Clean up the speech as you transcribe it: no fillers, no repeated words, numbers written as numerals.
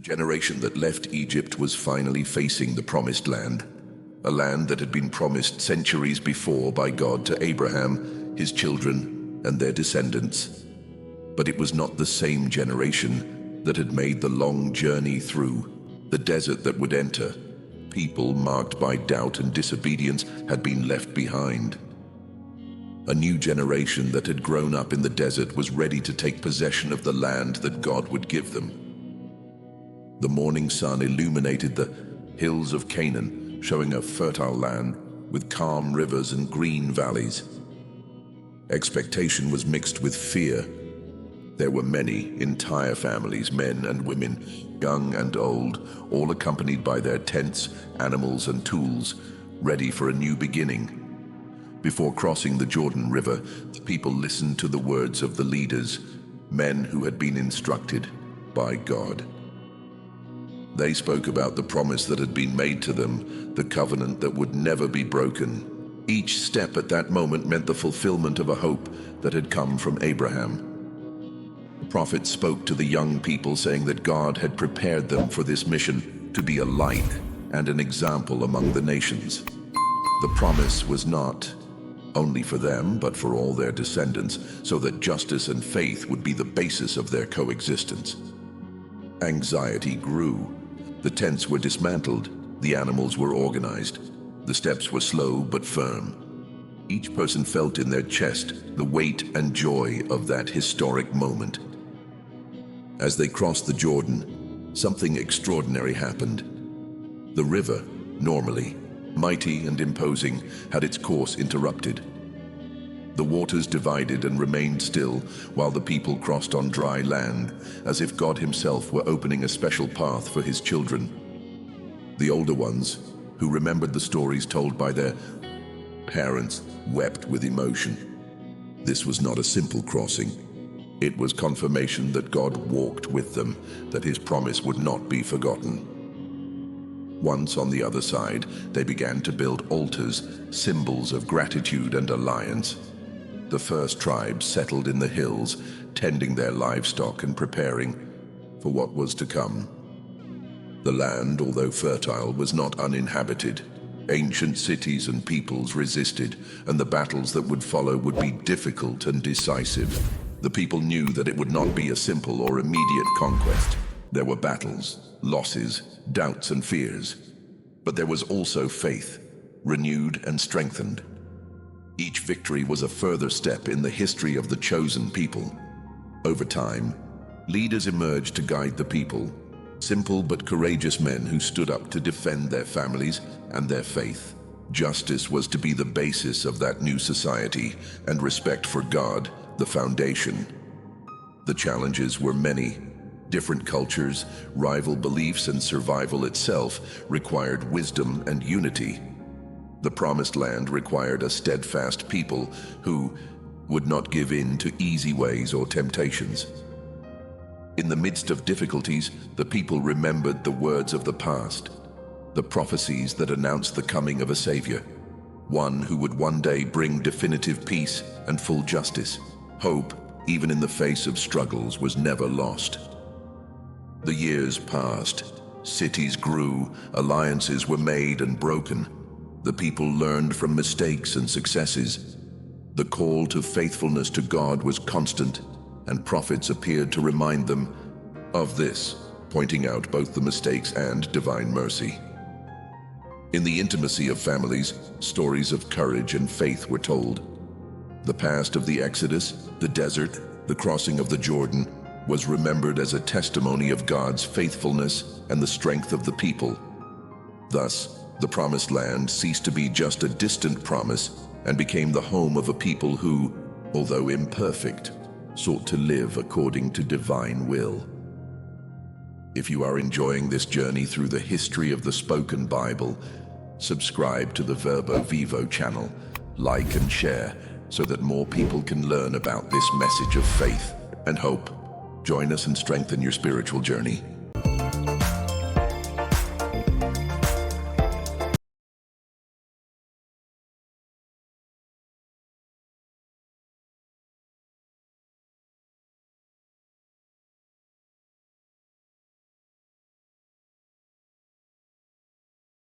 generation that left Egypt was finally facing the promised land, a land that had been promised centuries before by God to Abraham, his children, and their descendants. But it was not the same generation that had made the long journey through the desert that would enter. People marked by doubt and disobedience had been left behind. A new generation that had grown up in the desert was ready to take possession of the land that God would give them. The morning sun illuminated the hills of Canaan, showing a fertile land with calm rivers and green valleys. Expectation was mixed with fear. There were many entire families, men and women, young and old, all accompanied by their tents, animals, and tools, ready for a new beginning. Before crossing the Jordan River, the people listened to the words of the leaders, men who had been instructed by God. They spoke about the promise that had been made to them, the covenant that would never be broken. Each step at that moment meant the fulfillment of a hope that had come from Abraham. The prophet spoke to the young people, saying that God had prepared them for this mission to be a light and an example among the nations. The promise was not only for them, but for all their descendants, so that justice and faith would be the basis of their coexistence. Anxiety grew. The tents were dismantled, the animals were organized, the steps were slow but firm. Each person felt in their chest the weight and joy of that historic moment. As they crossed the Jordan, something extraordinary happened. The river, normally mighty and imposing, had its course interrupted. The waters divided and remained still while the people crossed on dry land, as if God himself were opening a special path for his children. The older ones, who remembered the stories told by their parents, wept with emotion. This was not a simple crossing. It was confirmation that God walked with them, that his promise would not be forgotten. Once on the other side, they began to build altars, symbols of gratitude and alliance. The first tribes settled in the hills, tending their livestock and preparing for what was to come. The land, although fertile, was not uninhabited. Ancient cities and peoples resisted, and the battles that would follow would be difficult and decisive. The people knew that it would not be a simple or immediate conquest. There were battles, losses, doubts, and fears. But there was also faith, renewed and strengthened. Each victory was a further step in the history of the chosen people. Over time, leaders emerged to guide the people, simple but courageous men who stood up to defend their families and their faith. Justice was to be the basis of that new society, and respect for God, the foundation. The challenges were many. Different cultures, rival beliefs, and survival itself required wisdom and unity. The promised land required a steadfast people who would not give in to easy ways or temptations. In the midst of difficulties, the people remembered the words of the past, the prophecies that announced the coming of a savior, one who would one day bring definitive peace and full justice. Hope, even in the face of struggles, was never lost. The years passed, cities grew, alliances were made and broken. The people learned from mistakes and successes. The call to faithfulness to God was constant, and prophets appeared to remind them of this, pointing out both the mistakes and divine mercy. In the intimacy of families, stories of courage and faith were told. The past of the Exodus, the desert, the crossing of the Jordan, was remembered as a testimony of God's faithfulness and the strength of the people. Thus, the Promised Land ceased to be just a distant promise and became the home of a people who, although imperfect, sought to live according to divine will. If you are enjoying this journey through the history of the spoken Bible, subscribe to the Verbo Vivo channel, like and share, so that more people can learn about this message of faith and hope. Join us and strengthen your spiritual journey.